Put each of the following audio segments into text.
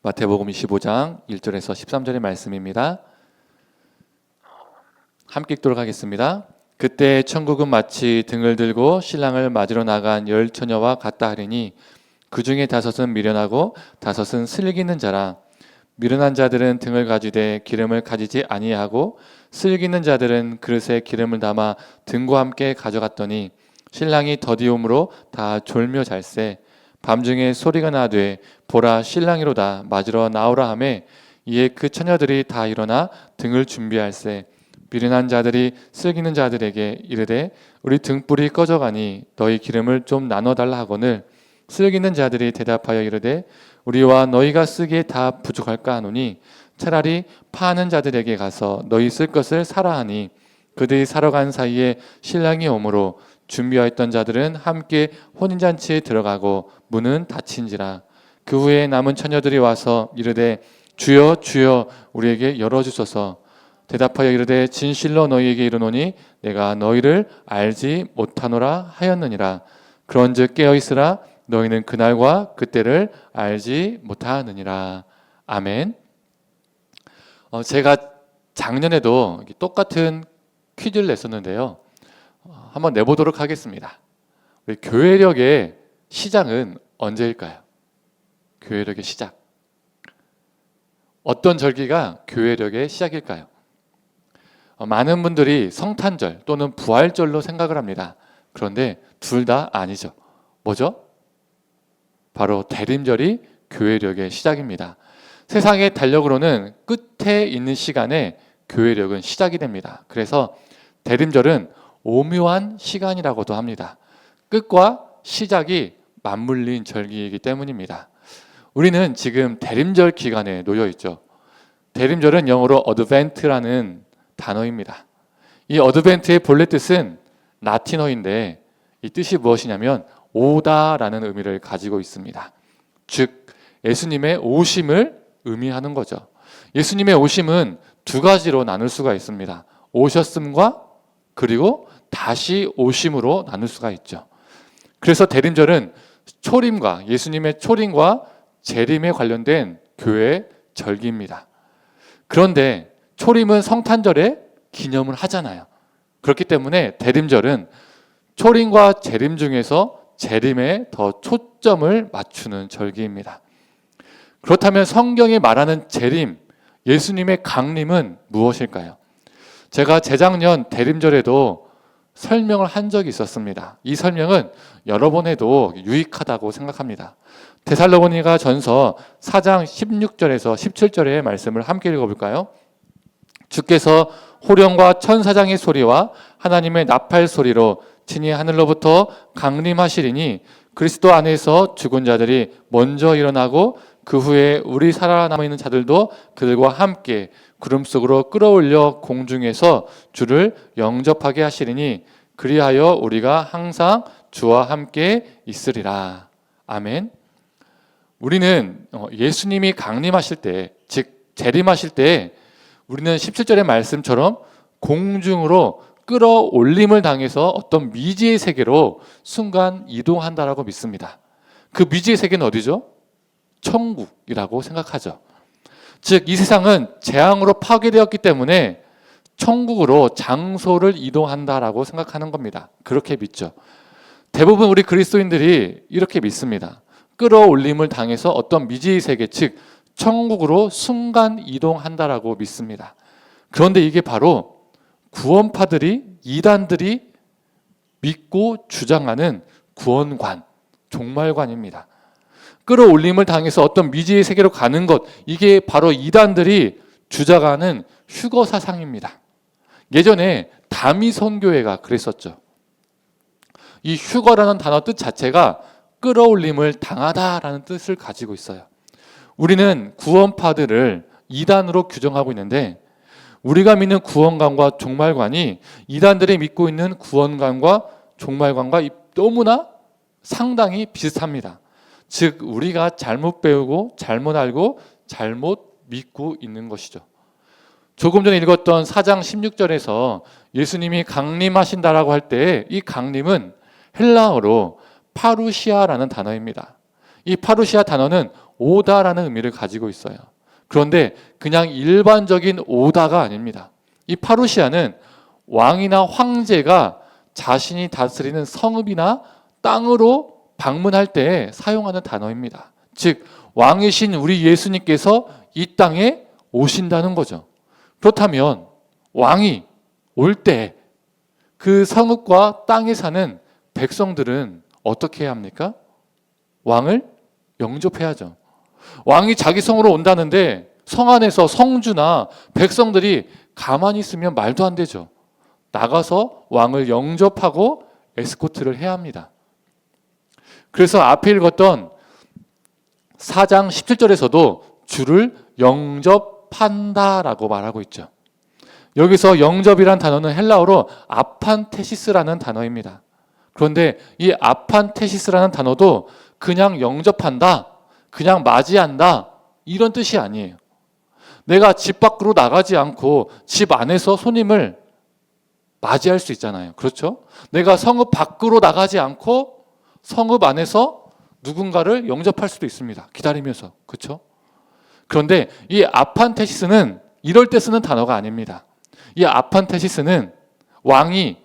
마태복음 25장 1절에서 13절의 말씀입니다. 함께 읽도록 하겠습니다. 그때 천국은 마치 등을 들고 신랑을 맞으러 나간 10 처녀와 같다 하리니 그 중에 5은 미련하고 5은 슬기는 자라. 미련한 자들은 등을 가지되 기름을 가지지 아니하고 슬기는 자들은 그릇에 기름을 담아 등과 함께 가져갔더니 신랑이 더디움으로 다 졸며 잘세. 밤중에 소리가 나되 보라 신랑이로다 맞으러 나오라 하매 이에 그 처녀들이 다 일어나 등을 준비할세. 미련한 자들이 슬기는 자들에게 이르되 우리 등불이 꺼져가니 너희 기름을 좀 나눠달라 하거늘 슬기는 자들이 대답하여 이르되 우리와 너희가 쓰기에 다 부족할까 하노니 차라리 파는 자들에게 가서 너희 쓸 것을 사라 하니 그들이 사러 간 사이에 신랑이 오므로 준비하였던 자들은 함께 혼인잔치에 들어가고 문은 닫힌지라. 그 후에 남은 처녀들이 와서 이르되 주여 주여 우리에게 열어주소서. 대답하여 이르되 진실로 너희에게 이르노니 내가 너희를 알지 못하노라 하였느니라. 그런즉 깨어있으라. 너희는 그날과 그때를 알지 못하느니라. 아멘. 제가 작년에도 똑같은 퀴즈를 냈었는데요. 한번 내보도록 하겠습니다. 우리 교회력의 시작은 언제일까요? 교회력의 시작. 어떤 절기가 교회력의 시작일까요? 많은 분들이 성탄절 또는 부활절로 생각을 합니다. 그런데 둘 다 아니죠. 뭐죠? 바로 대림절이 교회력의 시작입니다. 세상의 달력으로는 끝에 있는 시간에 교회력은 시작이 됩니다. 그래서 대림절은 오묘한 시간이라고도 합니다. 끝과 시작이 맞물린 절기이기 때문입니다. 우리는 지금 대림절 기간에 놓여 있죠. 대림절은 영어로 어드벤트라는 단어입니다. 이 어드벤트의 본래 뜻은 라틴어인데 이 뜻이 무엇이냐면 오다라는 의미를 가지고 있습니다. 즉 예수님의 오심을 의미하는 거죠. 예수님의 오심은 두 가지로 나눌 수가 있습니다. 오셨음과 그리고 다시 오심으로 나눌 수가 있죠. 그래서 대림절은 초림과 예수님의 초림과 재림에 관련된 교회의 절기입니다. 그런데 초림은 성탄절에 기념을 하잖아요. 그렇기 때문에 대림절은 초림과 재림 중에서 재림에 더 초점을 맞추는 절기입니다. 그렇다면 성경이 말하는 재림, 예수님의 강림은 무엇일까요? 제가 재작년 대림절에도 설명을 한 적이 있었습니다. 이 설명은 여러 번 해도 유익하다고 생각합니다. 데살로니가 전서 4장 16절에서 17절의 말씀을 함께 읽어볼까요? 주께서 호령과 천사장의 소리와 하나님의 나팔 소리로 친히 하늘로부터 강림하시리니 그리스도 안에서 죽은 자들이 먼저 일어나고 그 후에 우리 살아남아있는 자들도 그들과 함께 구름 속으로 끌어올려 공중에서 주를 영접하게 하시리니 그리하여 우리가 항상 주와 함께 있으리라. 아멘. 우리는 예수님이 강림하실 때, 즉 재림하실 때 우리는 17절의 말씀처럼 공중으로 끌어올림을 당해서 어떤 미지의 세계로 순간 이동한다라고 믿습니다. 그 미지의 세계는 어디죠? 천국이라고 생각하죠. 즉 이 세상은 재앙으로 파괴되었기 때문에 천국으로 장소를 이동한다라고 생각하는 겁니다. 그렇게 믿죠. 대부분 우리 그리스도인들이 이렇게 믿습니다. 끌어올림을 당해서 어떤 미지의 세계, 즉 천국으로 순간 이동한다라고 믿습니다. 그런데 이게 바로 구원파들이, 이단들이 믿고 주장하는 구원관, 종말관입니다. 끌어올림을 당해서 어떤 미지의 세계로 가는 것, 이게 바로 이단들이 주장하는 휴거 사상입니다. 예전에 다미선교회가 그랬었죠. 이 휴거라는 단어 뜻 자체가 끌어올림을 당하다라는 뜻을 가지고 있어요. 우리는 구원파들을 이단으로 규정하고 있는데 우리가 믿는 구원관과 종말관이 이단들이 믿고 있는 구원관과 종말관과 너무나 상당히 비슷합니다. 즉 우리가 잘못 배우고 잘못 알고 잘못 믿고 있는 것이죠. 조금 전에 읽었던 4장 16절에서 예수님이 강림하신다라고 할 때 이 강림은 헬라어로 파루시아라는 단어입니다. 이 파루시아 단어는 오다라는 의미를 가지고 있어요. 그런데 그냥 일반적인 오다가 아닙니다. 이 파루시아는 왕이나 황제가 자신이 다스리는 성읍이나 땅으로 방문할 때 사용하는 단어입니다. 즉 왕이신 우리 예수님께서 이 땅에 오신다는 거죠. 그렇다면 왕이 올 때 그 성읍과 땅에 사는 백성들은 어떻게 해야 합니까? 왕을 영접해야죠. 왕이 자기 성으로 온다는데 성 안에서 성주나 백성들이 가만히 있으면 말도 안 되죠. 나가서 왕을 영접하고 에스코트를 해야 합니다. 그래서 앞에 읽었던 4장 17절에서도 주를 영접한다라고 말하고 있죠. 여기서 영접이란 단어는 헬라어로 아판테시스라는 단어입니다. 그런데 이 아판테시스라는 단어도 그냥 영접한다, 그냥 맞이한다 이런 뜻이 아니에요. 내가 집 밖으로 나가지 않고 집 안에서 손님을 맞이할 수 있잖아요. 그렇죠? 내가 성읍 밖으로 나가지 않고 성읍 안에서 누군가를 영접할 수도 있습니다. 기다리면서. 그렇죠? 그런데 이 아판테시스는 이럴 때 쓰는 단어가 아닙니다. 이 아판테시스는 왕이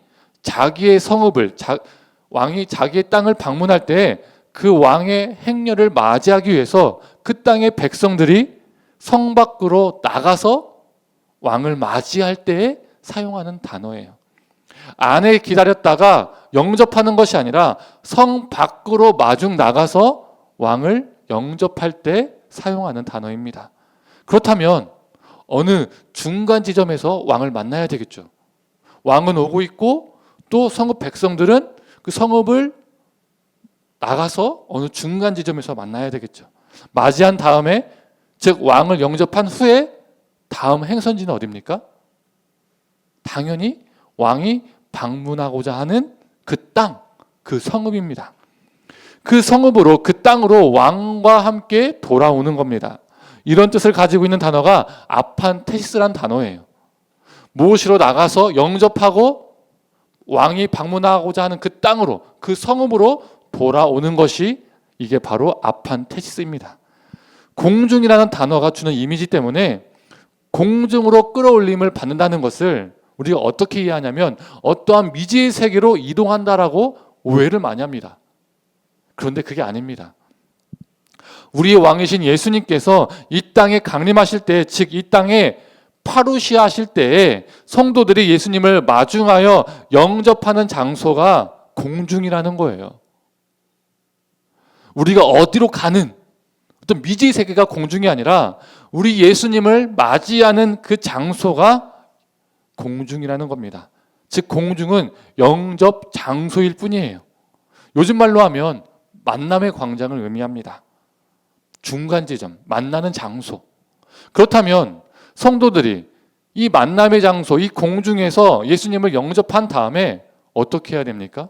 자기의 성읍을 왕이 자기의 땅을 방문할 때 그 왕의 행렬을 맞이하기 위해서 그 땅의 백성들이 성 밖으로 나가서 왕을 맞이할 때에 사용하는 단어예요. 안에 기다렸다가 영접하는 것이 아니라 성 밖으로 마중 나가서 왕을 영접할 때 사용하는 단어입니다. 그렇다면 어느 중간 지점에서 왕을 만나야 되겠죠. 왕은 오고 있고 또 성읍 백성들은 그 성읍을 나가서 어느 중간 지점에서 만나야 되겠죠. 맞이한 다음에 즉 왕을 영접한 후에 다음 행선지는 어디입니까? 당연히 왕이 방문하고자 하는 그 땅, 그 성읍입니다. 그 성읍으로 그 땅으로 왕과 함께 돌아오는 겁니다. 이런 뜻을 가지고 있는 단어가 아판테시스란 단어예요. 무엇으로 나가서 영접하고 왕이 방문하고자 하는 그 땅으로, 그 성읍으로 돌아오는 것이 이게 바로 아판테시스입니다. 공중이라는 단어가 주는 이미지 때문에 공중으로 끌어올림을 받는다는 것을 우리가 어떻게 이해하냐면 어떠한 미지의 세계로 이동한다라고 오해를 많이 합니다. 그런데 그게 아닙니다. 우리의 왕이신 예수님께서 이 땅에 강림하실 때, 즉 이 땅에 파루시아 하실 때에 성도들이 예수님을 마중하여 영접하는 장소가 공중이라는 거예요. 우리가 어디로 가는 어떤 미지의 세계가 공중이 아니라 우리 예수님을 맞이하는 그 장소가 공중이라는 겁니다. 즉 공중은 영접 장소일 뿐이에요. 요즘 말로 하면 만남의 광장을 의미합니다. 중간 지점, 만나는 장소. 그렇다면 성도들이 이 만남의 장소, 이 공중에서 예수님을 영접한 다음에 어떻게 해야 됩니까?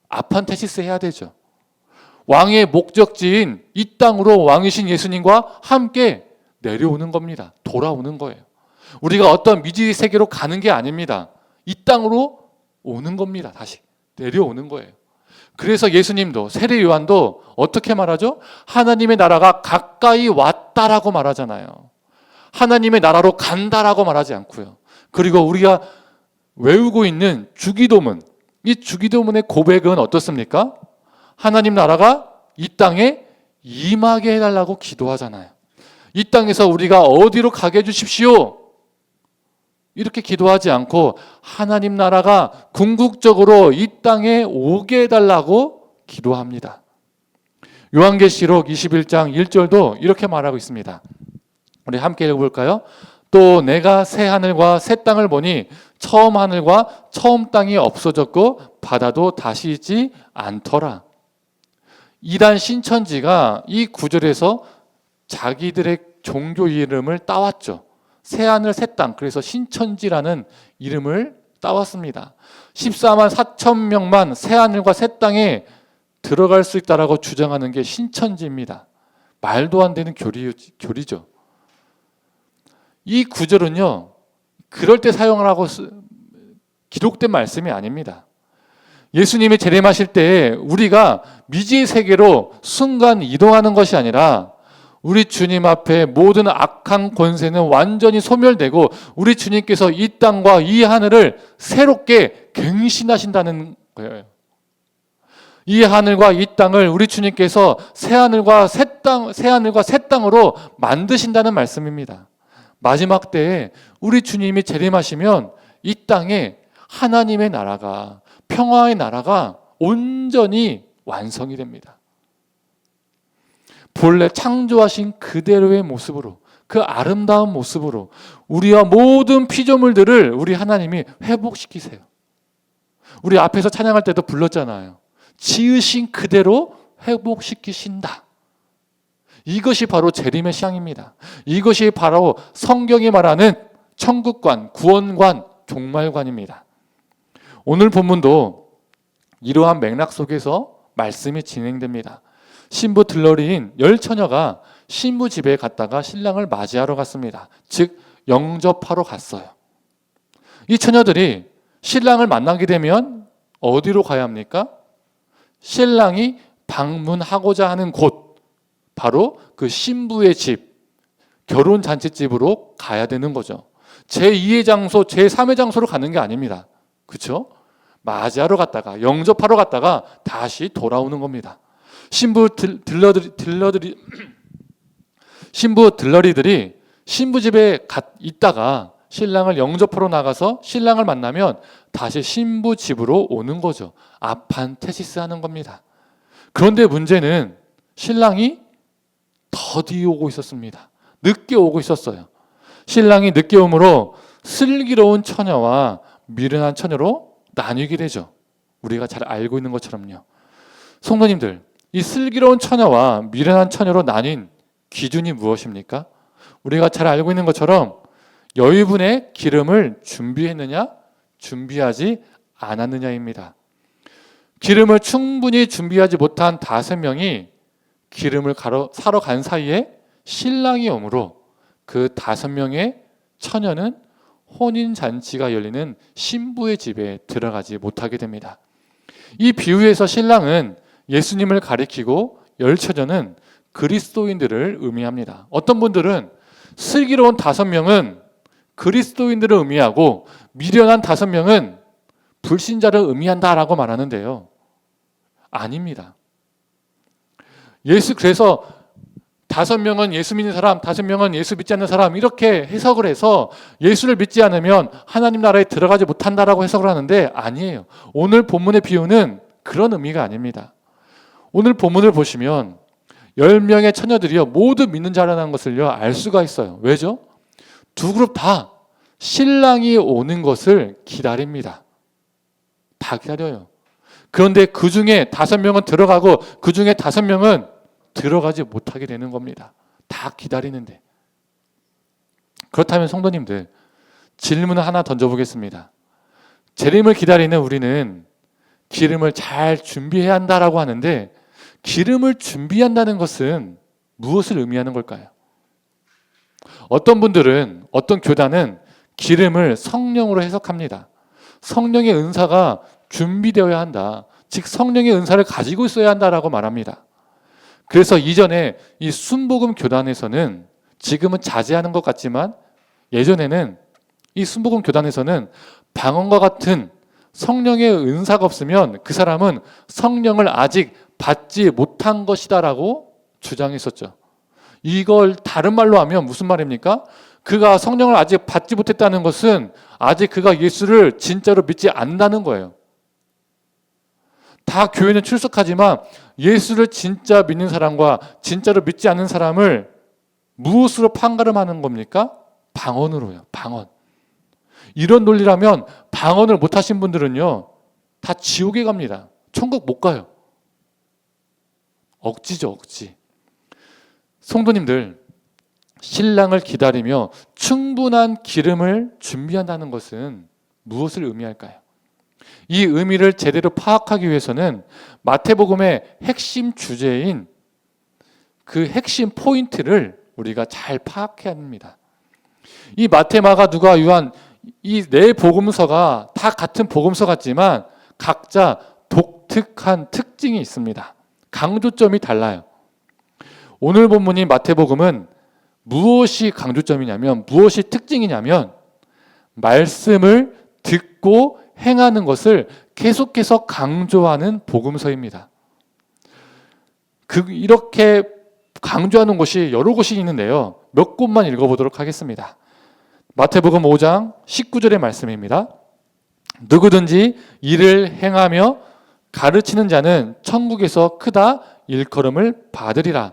아판테시스 해야 되죠. 왕의 목적지인 이 땅으로 왕이신 예수님과 함께 내려오는 겁니다. 돌아오는 거예요. 우리가 어떤 미지의 세계로 가는 게 아닙니다. 이 땅으로 오는 겁니다. 다시 내려오는 거예요. 그래서 예수님도, 세례 요한도 어떻게 말하죠? 하나님의 나라가 가까이 왔다라고 말하잖아요. 하나님의 나라로 간다라고 말하지 않고요. 그리고 우리가 외우고 있는 주기도문, 이 주기도문의 고백은 어떻습니까? 하나님 나라가 이 땅에 임하게 해달라고 기도하잖아요. 이 땅에서 우리가 어디로 가게 해주십시오. 이렇게 기도하지 않고 하나님 나라가 궁극적으로 이 땅에 오게 해달라고 기도합니다. 요한계시록 21장 1절도 이렇게 말하고 있습니다. 우리 함께 읽어볼까요? 또 내가 새 하늘과 새 땅을 보니 처음 하늘과 처음 땅이 없어졌고 바다도 다시 있지 않더라. 이단 신천지가 이 구절에서 자기들의 종교 이름을 따왔죠. 새하늘 새땅, 그래서 신천지라는 이름을 따왔습니다. 14만 4천 명만 새하늘과 새 땅에 들어갈 수 있다라고 주장하는 게 신천지입니다. 말도 안 되는 교리죠. 이 구절은요, 그럴 때 사용을 하고 기록된 말씀이 아닙니다. 예수님이 재림하실 때 우리가 미지의 세계로 순간 이동하는 것이 아니라 우리 주님 앞에 모든 악한 권세는 완전히 소멸되고 우리 주님께서 이 땅과 이 하늘을 새롭게 갱신하신다는 거예요. 이 하늘과 이 땅을 우리 주님께서 새 하늘과 새 땅으로 만드신다는 말씀입니다. 마지막 때에 우리 주님이 재림하시면 이 땅에 하나님의 나라가, 평화의 나라가 온전히 완성이 됩니다. 본래 창조하신 그대로의 모습으로, 그 아름다운 모습으로 우리와 모든 피조물들을 우리 하나님이 회복시키세요. 우리 앞에서 찬양할 때도 불렀잖아요. 지으신 그대로 회복시키신다. 이것이 바로 재림의 시향입니다. 이것이 바로 성경이 말하는 천국관, 구원관, 종말관입니다. 오늘 본문도 이러한 맥락 속에서 말씀이 진행됩니다. 신부 들러리인 10처녀가 신부 집에 갔다가 신랑을 맞이하러 갔습니다. 즉 영접하러 갔어요. 이 처녀들이 신랑을 만나게 되면 어디로 가야 합니까? 신랑이 방문하고자 하는 곳, 바로 그 신부의 집, 결혼잔치집으로 가야 되는 거죠. 제2의 장소, 제3의 장소로 가는 게 아닙니다. 그렇죠? 맞이하러 갔다가, 영접하러 갔다가 다시 돌아오는 겁니다. 신부 들러리들이 신부 집에 있다가 신랑을 영접하러 나가서 신랑을 만나면 다시 신부 집으로 오는 거죠. 아판테시스 하는 겁니다. 그런데 문제는 신랑이 더디 오고 있었습니다. 늦게 오고 있었어요. 신랑이 늦게 오므로 슬기로운 처녀와 미련한 처녀로 나뉘게 되죠. 우리가 잘 알고 있는 것처럼요. 성도님들, 이 슬기로운 처녀와 미련한 처녀로 나뉜 기준이 무엇입니까? 우리가 잘 알고 있는 것처럼 여유분의 기름을 준비했느냐, 준비하지 않았느냐입니다. 기름을 충분히 준비하지 못한 5명이 기름을 사러 간 사이에 신랑이 오므로 그 5명의 처녀는 혼인잔치가 열리는 신부의 집에 들어가지 못하게 됩니다. 이 비유에서 신랑은 예수님을 가리키고 10처녀는 그리스도인들을 의미합니다. 어떤 분들은 슬기로운 5명은 그리스도인들을 의미하고 미련한 5명은 불신자를 의미한다라고 말하는데요. 아닙니다. 그래서 5명은 예수 믿는 사람, 5명은 예수 믿지 않는 사람 이렇게 해석을 해서 예수를 믿지 않으면 하나님 나라에 들어가지 못한다라고 해석을 하는데 아니에요. 오늘 본문의 비유는 그런 의미가 아닙니다. 오늘 본문을 보시면 10명의 처녀들이요 모두 믿는 자라는 것을요 알 수가 있어요. 왜죠? 두 그룹 다 신랑이 오는 것을 기다립니다. 다 기다려요. 그런데 그 중에 5명은 들어가고 그 중에 5명은 들어가지 못하게 되는 겁니다. 다 기다리는데. 그렇다면 성도님들, 질문을 하나 던져보겠습니다. 재림을 기다리는 우리는 기름을 잘 준비해야 한다라고 하는데 기름을 준비한다는 것은 무엇을 의미하는 걸까요? 어떤 분들은, 어떤 교단은 기름을 성령으로 해석합니다. 성령의 은사가 준비되어야 한다. 즉 성령의 은사를 가지고 있어야 한다라고 말합니다. 그래서 이전에 이 순복음 교단에서는 지금은 자제하는 것 같지만 예전에는 이 순복음 교단에서는 방언과 같은 성령의 은사가 없으면 그 사람은 성령을 아직 받지 못한 것이다라고 주장했었죠. 이걸 다른 말로 하면 무슨 말입니까? 그가 성령을 아직 받지 못했다는 것은 아직 그가 예수를 진짜로 믿지 않는다는 거예요. 다 교회는 출석하지만 예수를 진짜 믿는 사람과 진짜로 믿지 않는 사람을 무엇으로 판가름하는 겁니까? 방언으로요. 방언. 이런 논리라면 방언을 못하신 분들은요 다 지옥에 갑니다. 천국 못 가요. 억지죠, 억지. 성도님들, 신랑을 기다리며 충분한 기름을 준비한다는 것은 무엇을 의미할까요? 이 의미를 제대로 파악하기 위해서는 마태복음의 핵심 주제인 그 핵심 포인트를 우리가 잘 파악해야 합니다. 이 마태, 마가, 누가, 요한 이 네 복음서가 다 같은 복음서 같지만 각자 독특한 특징이 있습니다. 강조점이 달라요. 오늘 본문인 마태복음은 무엇이 강조점이냐면, 무엇이 특징이냐면 말씀을 듣고 행하는 것을 계속해서 강조하는 복음서입니다. 이렇게 강조하는 곳이 여러 곳이 있는데요. 몇 곳만 읽어보도록 하겠습니다. 마태복음 5장 19절의 말씀입니다. 누구든지 이를 행하며 가르치는 자는 천국에서 크다 일컬음을 받으리라.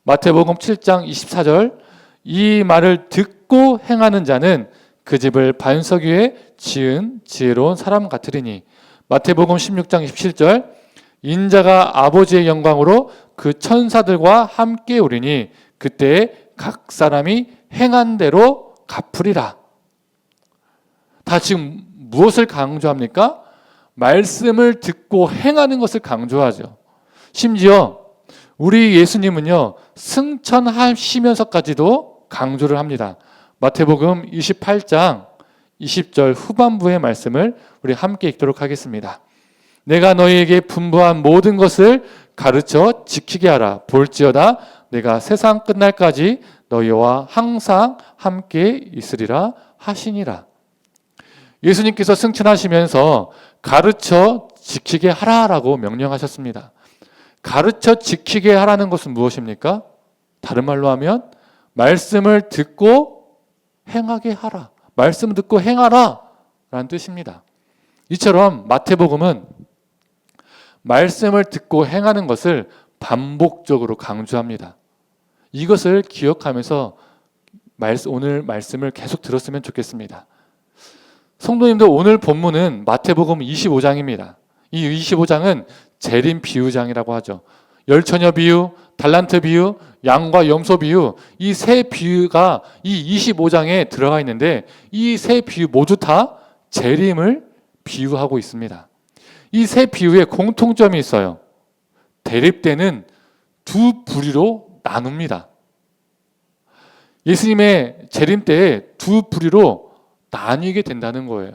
마태복음 7장 24절, 이 말을 듣고 행하는 자는 그 집을 반석 위에 지은 지혜로운 사람 같으리니. 마태복음 16장 27절, 인자가 아버지의 영광으로 그 천사들과 함께 오리니 그때에 각 사람이 행한 대로 갚으리라. 다 지금 무엇을 강조합니까? 말씀을 듣고 행하는 것을 강조하죠. 심지어 우리 예수님은요, 승천하시면서까지도 강조를 합니다. 마태복음 28장 20절 후반부의 말씀을 우리 함께 읽도록 하겠습니다. 내가 너희에게 분부한 모든 것을 가르쳐 지키게 하라. 볼지어다 내가 세상 끝날까지 너희와 항상 함께 있으리라 하시니라. 예수님께서 승천하시면서 가르쳐 지키게 하라라고 명령하셨습니다. 가르쳐 지키게 하라는 것은 무엇입니까? 다른 말로 하면 말씀을 듣고 행하게 하라. 말씀을 듣고 행하라 라는 뜻입니다. 이처럼 마태복음은 말씀을 듣고 행하는 것을 반복적으로 강조합니다. 이것을 기억하면서 오늘 말씀을 계속 들었으면 좋겠습니다. 성도님들, 오늘 본문은 마태복음 25장입니다. 이 25장은 재림 비유장이라고 하죠. 열처녀 비유, 달란트 비유, 양과 염소 비유, 이 세 비유가 이 25장에 들어가 있는데 이 세 비유 모두 다 재림을 비유하고 있습니다. 이 세 비유에 공통점이 있어요. 대립되는 두 부류로 나눕니다. 예수님의 재림 때에 두 부류로 나뉘게 된다는 거예요.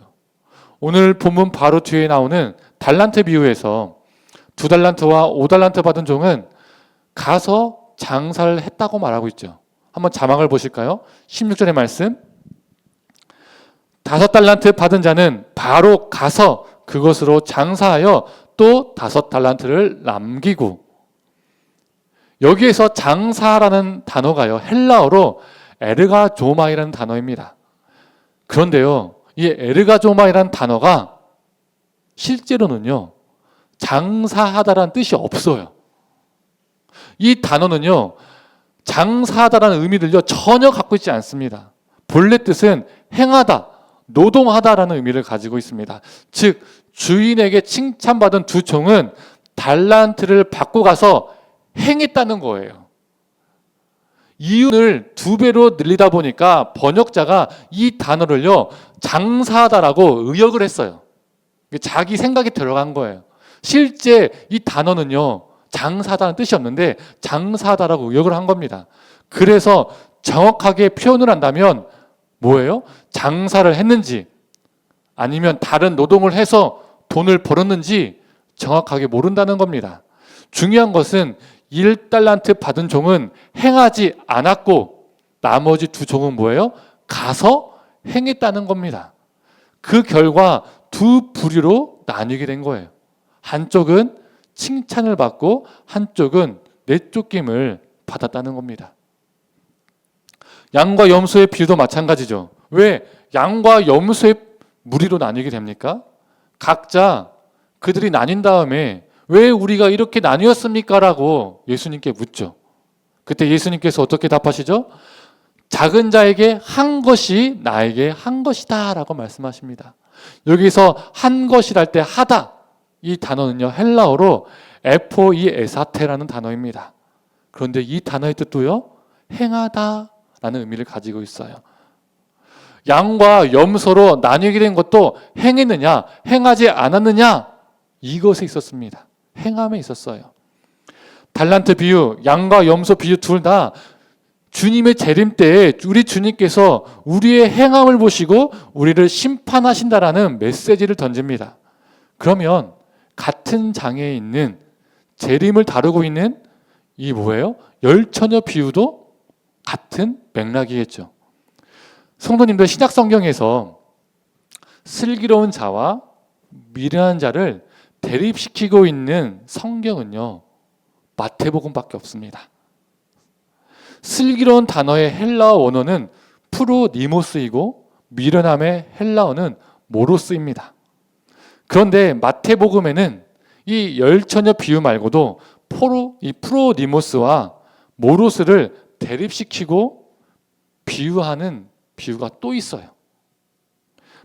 오늘 본문 바로 뒤에 나오는 달란트 비유에서 2달란트와 5달란트 받은 종은 가서 장사를 했다고 말하고 있죠. 한번 자막을 보실까요? 16절의 말씀. 5달란트 받은 자는 바로 가서 그것으로 장사하여 또 5달란트를 남기고, 여기에서 장사라는 단어가요, 헬라어로 에르가조마이라는 단어입니다. 그런데요, 이 에르가조마이라는 단어가 실제로는요, 장사하다라는 뜻이 없어요. 이 단어는요, 장사하다라는 의미를요 전혀 갖고 있지 않습니다. 본래 뜻은 행하다, 노동하다라는 의미를 가지고 있습니다. 즉 주인에게 칭찬받은 두 종은 달란트를 받고 가서 행했다는 거예요. 이윤을 2배로 늘리다 보니까 번역자가 이 단어를요 장사하다라고 의역을 했어요. 자기 생각이 들어간 거예요. 실제 이 단어는요 장사하다는 뜻이 없는데 장사하다라고 의역을 한 겁니다. 그래서 정확하게 표현을 한다면 뭐예요? 장사를 했는지 아니면 다른 노동을 해서 돈을 벌었는지 정확하게 모른다는 겁니다. 중요한 것은 1달란트 받은 종은 행하지 않았고 나머지 두 종은 뭐예요? 가서 행했다는 겁니다. 그 결과 두 부류로 나뉘게 된 거예요. 한쪽은 칭찬을 받고 한쪽은 내쫓김을 받았다는 겁니다. 양과 염소의 비유도 마찬가지죠. 왜 양과 염소의 무리로 나뉘게 됩니까? 각자 그들이 나뉜 다음에 왜 우리가 이렇게 나뉘었습니까? 라고 예수님께 묻죠. 그때 예수님께서 어떻게 답하시죠? 작은 자에게 한 것이 나에게 한 것이다 라고 말씀하십니다. 여기서 한 것이랄 때 하다, 이 단어는요 헬라어로 에포이에사테라는 단어입니다. 그런데 이 단어의 뜻도요 행하다 라는 의미를 가지고 있어요. 양과 염소로 나뉘게 된 것도 행했느냐 행하지 않았느냐 이것에 있었습니다. 행함에 있었어요. 달란트 비유, 양과 염소 비유 둘 다 주님의 재림 때에 우리 주님께서 우리의 행함을 보시고 우리를 심판하신다라는 메시지를 던집니다. 그러면 같은 장에 있는 재림을 다루고 있는 이 뭐예요? 열처녀 비유도 같은 맥락이겠죠. 성도님들, 신약 성경에서 슬기로운 자와 미련한 자를 대립시키고 있는 성경은요, 마태복음밖에 없습니다. 슬기로운 단어의 헬라어 원어는 프로니모스이고 미련함의 헬라어는 모로스입니다. 그런데 마태복음에는 이 열처녀 비유 말고도 이 프로니모스와 모로스를 대립시키고 비유하는 비유가 또 있어요.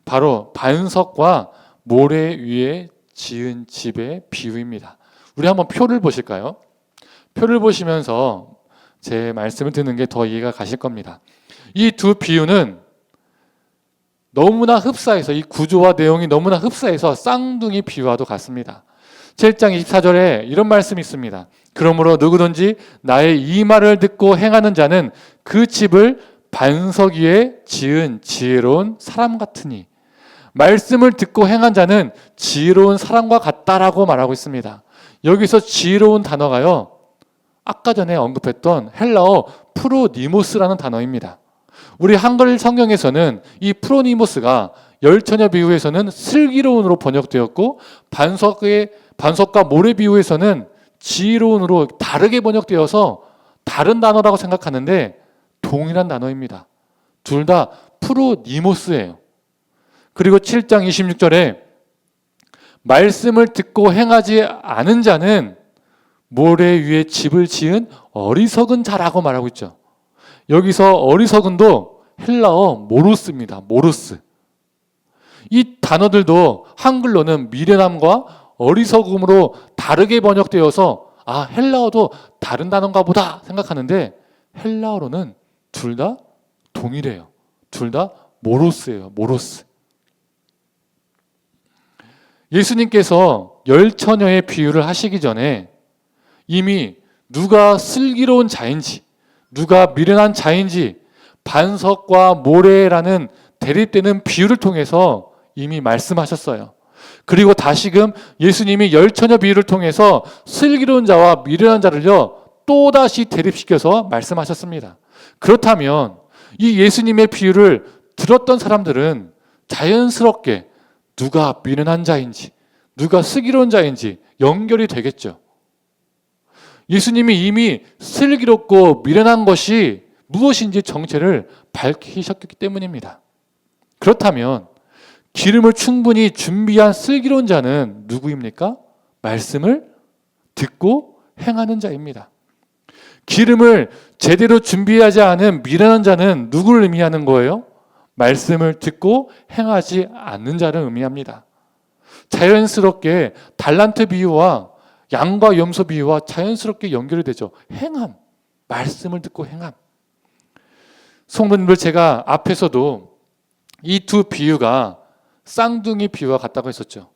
바로 반석과 모래 위에 지은 집의 비유입니다. 우리 한번 표를 보실까요? 표를 보시면서 제 말씀을 듣는 게 더 이해가 가실 겁니다. 이 두 비유는 너무나 흡사해서, 이 구조와 내용이 너무나 흡사해서 쌍둥이 비유와도 같습니다. 7장 24절에 이런 말씀이 있습니다. 그러므로 누구든지 나의 이 말을 듣고 행하는 자는 그 집을 반석 위에 지은 지혜로운 사람 같으니, 말씀을 듣고 행한 자는 지혜로운 사람과 같다라고 말하고 있습니다. 여기서 지혜로운 단어가요, 아까 전에 언급했던 헬라어 프로니모스라는 단어입니다. 우리 한글 성경에서는 이 프로니모스가 열처녀 비유에서는 슬기로운으로 번역되었고, 반석과 모래 비유에서는 지혜로운으로 다르게 번역되어서 다른 단어라고 생각하는데 동일한 단어입니다. 둘 다 프로니모스예요. 그리고 7장 26절에 말씀을 듣고 행하지 않은 자는 모래 위에 집을 지은 어리석은 자라고 말하고 있죠. 여기서 어리석은도 헬라어 모로스입니다. 모로스. 이 단어들도 한글로는 미련함과 어리석음으로 다르게 번역되어서 헬라어도 다른 단어인가 보다 생각하는데 헬라어로는 둘 다 동일해요. 둘 다 모로스예요. 모로스. 예수님께서 열처녀의 비유를 하시기 전에 이미 누가 슬기로운 자인지, 누가 미련한 자인지 반석과 모래라는 대립되는 비유를 통해서 이미 말씀하셨어요. 그리고 다시금 예수님이 열처녀 비유를 통해서 슬기로운 자와 미련한 자를요 또다시 대립시켜서 말씀하셨습니다. 그렇다면 이 예수님의 비유를 들었던 사람들은 자연스럽게 누가 미련한 자인지, 누가 슬기로운 자인지 연결이 되겠죠. 예수님이 이미 슬기롭고 미련한 것이 무엇인지 정체를 밝히셨기 때문입니다. 그렇다면 기름을 충분히 준비한 슬기로운 자는 누구입니까? 말씀을 듣고 행하는 자입니다. 기름을 제대로 준비하지 않은 미련한 자는 누구를 의미하는 거예요? 말씀을 듣고 행하지 않는 자를 의미합니다. 자연스럽게 달란트 비유와 양과 염소 비유와 자연스럽게 연결이 되죠. 행함, 말씀을 듣고 행함. 성도님들, 제가 앞에서도 이 두 비유가 쌍둥이 비유와 같다고 했었죠.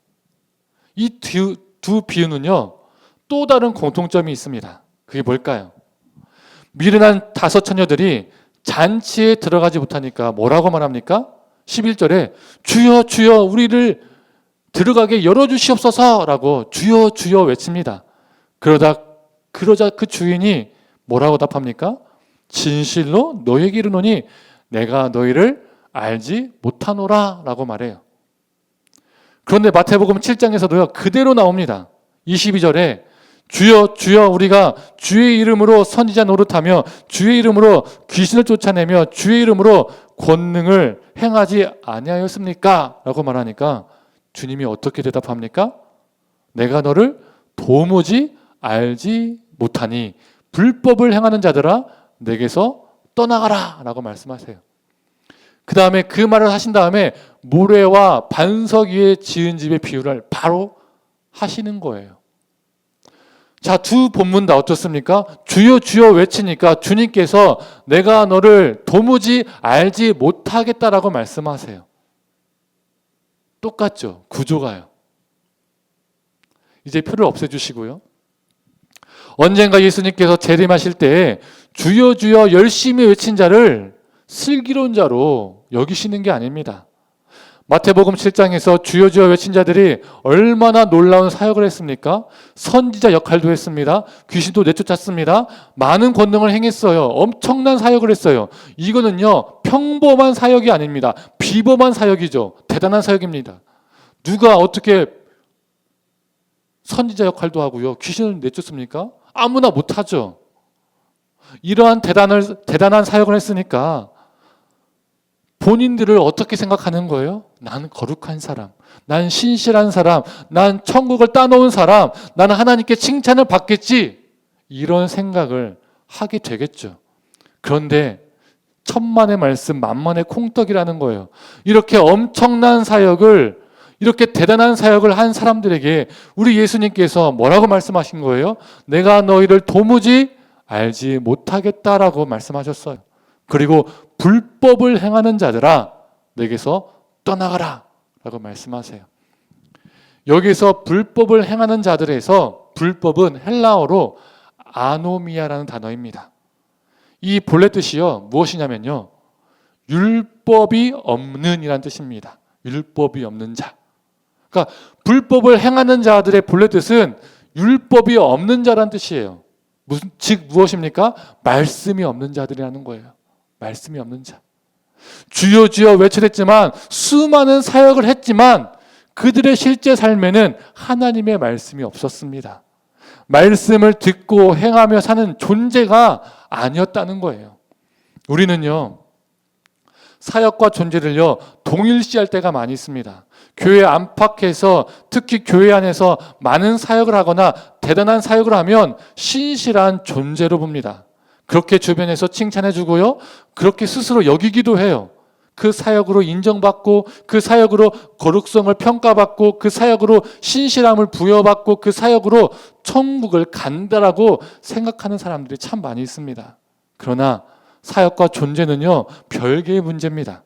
이 두 비유는요 또 다른 공통점이 있습니다. 그게 뭘까요? 미련한 다섯 처녀들이 잔치에 들어가지 못하니까 뭐라고 말합니까? 11절에 주여 주여 우리를 들어가게 열어주시옵소서 라고 주여 주여 외칩니다. 그러자 그 주인이 뭐라고 답합니까? 진실로 너에게 이르노니 내가 너희를 알지 못하노라 라고 말해요. 그런데 마태복음 7장에서도요 그대로 나옵니다. 22절에 주여 주여 우리가 주의 이름으로 선지자 노릇하며 주의 이름으로 귀신을 쫓아내며 주의 이름으로 권능을 행하지 아니하였습니까? 라고 말하니까 주님이 어떻게 대답합니까? 내가 너를 도무지 알지 못하니 불법을 행하는 자들아 내게서 떠나가라 라고 말씀하세요. 그 다음에 그 말을 하신 다음에 모래와 반석 위에 지은 집의 비유를 바로 하시는 거예요. 자, 두 본문 다 어떻습니까? 주여 주여 외치니까 주님께서 내가 너를 도무지 알지 못하겠다라고 말씀하세요. 똑같죠? 구조가요. 이제 표를 없애주시고요. 언젠가 예수님께서 재림하실 때 주여 주여 열심히 외친 자를 슬기로운 자로 여기시는 게 아닙니다. 마태복음 7장에서 주여 주여 외친 자들이 얼마나 놀라운 사역을 했습니까? 선지자 역할도 했습니다. 귀신도 내쫓았습니다. 많은 권능을 행했어요. 엄청난 사역을 했어요. 이거는요, 평범한 사역이 아닙니다. 비범한 사역이죠. 대단한 사역입니다. 누가 어떻게 선지자 역할도 하고요, 귀신을 내쫓습니까? 아무나 못하죠. 이러한 대단한 사역을 했으니까 본인들을 어떻게 생각하는 거예요? 나는 거룩한 사람, 난 신실한 사람, 난 천국을 따놓은 사람, 나는 하나님께 칭찬을 받겠지, 이런 생각을 하게 되겠죠. 그런데 천만의 말씀 만만의 콩떡이라는 거예요. 이렇게 엄청난 사역을, 이렇게 대단한 사역을 한 사람들에게 우리 예수님께서 뭐라고 말씀하신 거예요? 내가 너희를 도무지 알지 못하겠다라고 말씀하셨어요. 그리고 불법을 행하는 자들아 내게서 떠나가라 라고 말씀하세요. 여기서 불법을 행하는 자들에서 불법은 헬라어로 아노미아라는 단어입니다. 이 본래 뜻이요, 무엇이냐면요, 율법이 없는 이란 뜻입니다. 율법이 없는 자. 그러니까 불법을 행하는 자들의 본래 뜻은 율법이 없는 자란 뜻이에요. 즉 무엇입니까? 말씀이 없는 자들이라는 거예요. 말씀이 없는 자. 주여 주여 외쳐댔지만 수많은 사역을 했지만 그들의 실제 삶에는 하나님의 말씀이 없었습니다. 말씀을 듣고 행하며 사는 존재가 아니었다는 거예요. 우리는요, 사역과 존재를요 동일시할 때가 많이 있습니다. 교회 안팎에서, 특히 교회 안에서 많은 사역을 하거나 대단한 사역을 하면 신실한 존재로 봅니다. 그렇게 주변에서 칭찬해 주고요, 그렇게 스스로 여기기도 해요. 그 사역으로 인정받고, 그 사역으로 거룩성을 평가받고, 그 사역으로 신실함을 부여받고, 그 사역으로 천국을 간다라고 생각하는 사람들이 참 많이 있습니다. 그러나 사역과 존재는요 별개의 문제입니다.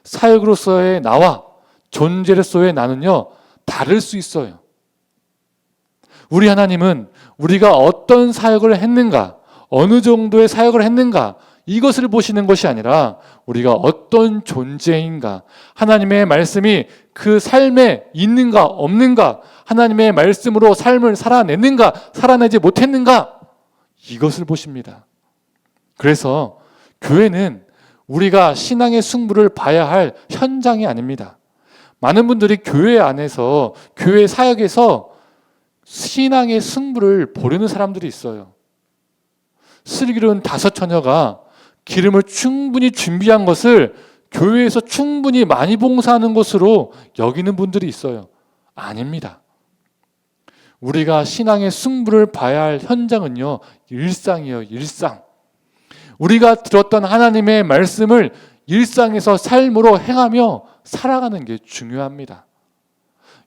사역으로서의 나와 존재로서의 나는요 다를 수 있어요. 우리 하나님은 우리가 어떤 사역을 했는가, 어느 정도의 사역을 했는가, 이것을 보시는 것이 아니라 우리가 어떤 존재인가, 하나님의 말씀이 그 삶에 있는가 없는가, 하나님의 말씀으로 삶을 살아냈는가 살아내지 못했는가, 이것을 보십니다. 그래서 교회는 우리가 신앙의 승부를 봐야 할 현장이 아닙니다. 많은 분들이 교회 안에서, 교회 사역에서 신앙의 승부를 보려는 사람들이 있어요. 슬기로운 5 처녀가 기름을 충분히 준비한 것을 교회에서 충분히 많이 봉사하는 것으로 여기는 분들이 있어요. 아닙니다. 우리가 신앙의 승부를 봐야 할 현장은요 일상이에요. 일상. 우리가 들었던 하나님의 말씀을 일상에서 삶으로 행하며 살아가는 게 중요합니다.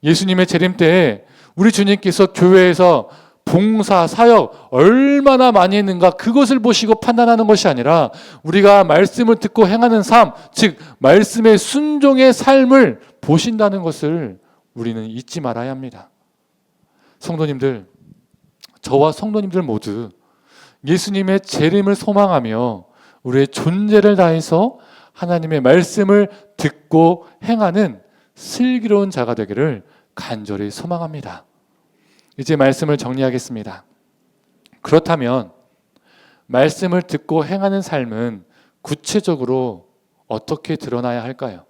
예수님의 재림 때에 우리 주님께서 교회에서 봉사, 사역 얼마나 많이 했는가, 그것을 보시고 판단하는 것이 아니라 우리가 말씀을 듣고 행하는 삶, 즉 말씀의 순종의 삶을 보신다는 것을 우리는 잊지 말아야 합니다. 성도님들, 저와 성도님들 모두 예수님의 재림을 소망하며 우리의 존재를 다해서 하나님의 말씀을 듣고 행하는 슬기로운 자가 되기를 간절히 소망합니다. 이제 말씀을 정리하겠습니다. 그렇다면 말씀을 듣고 행하는 삶은 구체적으로 어떻게 드러나야 할까요?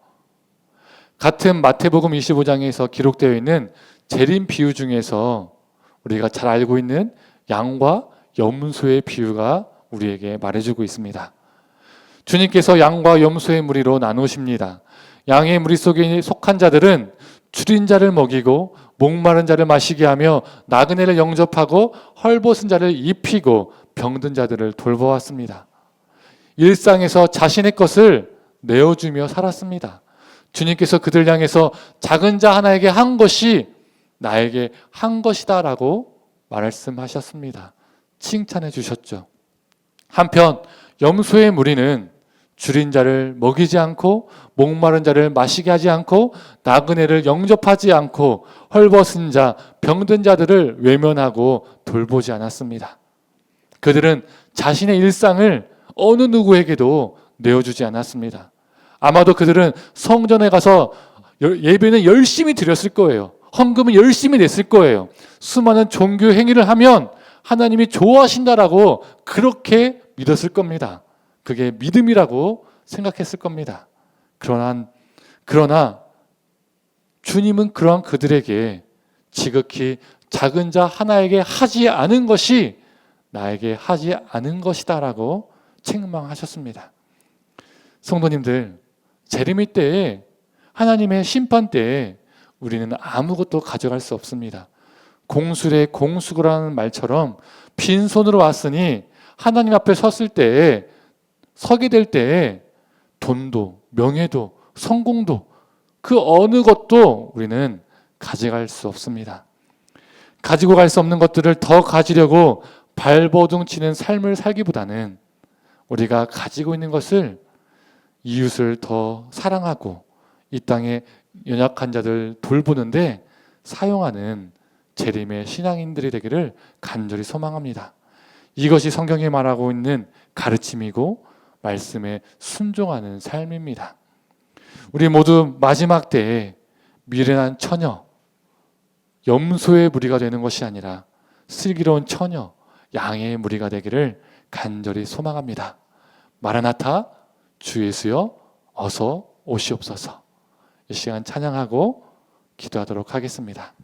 같은 마태복음 25장에서 기록되어 있는 재림 비유 중에서 우리가 잘 알고 있는 양과 염소의 비유가 우리에게 말해주고 있습니다. 주님께서 양과 염소의 무리로 나누십니다. 양의 무리 속에 속한 자들은 줄인 자를 먹이고 목마른 자를 마시게 하며 나그네를 영접하고 헐벗은 자를 입히고 병든 자들을 돌보았습니다. 일상에서 자신의 것을 내어주며 살았습니다. 주님께서 그들 향해서 작은 자 하나에게 한 것이 나에게 한 것이다 라고 말씀하셨습니다. 칭찬해 주셨죠. 한편 염소의 무리는 줄인 자를 먹이지 않고 목마른 자를 마시게 하지 않고 나그네를 영접하지 않고 헐벗은 자, 병든 자들을 외면하고 돌보지 않았습니다. 그들은 자신의 일상을 어느 누구에게도 내어주지 않았습니다. 아마도 그들은 성전에 가서 예배는 열심히 드렸을 거예요. 헌금은 열심히 냈을 거예요. 수많은 종교 행위를 하면 하나님이 좋아하신다라고 그렇게 믿었을 겁니다. 그게 믿음이라고 생각했을 겁니다. 그러나 주님은 그러한 그들에게 지극히 작은 자 하나에게 하지 않은 것이 나에게 하지 않은 것이다라고 책망하셨습니다. 성도님들, 재림의 때에, 하나님의 심판 때에 우리는 아무것도 가져갈 수 없습니다. 공술의 공수고라는 말처럼 빈손으로 왔으니 하나님 앞에 서게 될 때에 돈도 명예도 성공도 그 어느 것도 우리는 가져갈 수 없습니다. 가지고 갈 수 없는 것들을 더 가지려고 발버둥 치는 삶을 살기보다는 우리가 가지고 있는 것을 이웃을 더 사랑하고 이 땅에 연약한 자들 돌보는데 사용하는 재림의 신앙인들이 되기를 간절히 소망합니다. 이것이 성경이 말하고 있는 가르침이고 말씀에 순종하는 삶입니다. 우리 모두 마지막 때에 미련한 처녀, 염소의 무리가 되는 것이 아니라 슬기로운 처녀, 양의 무리가 되기를 간절히 소망합니다. 마라나타, 주 예수여 어서 오시옵소서. 이 시간 찬양하고 기도하도록 하겠습니다.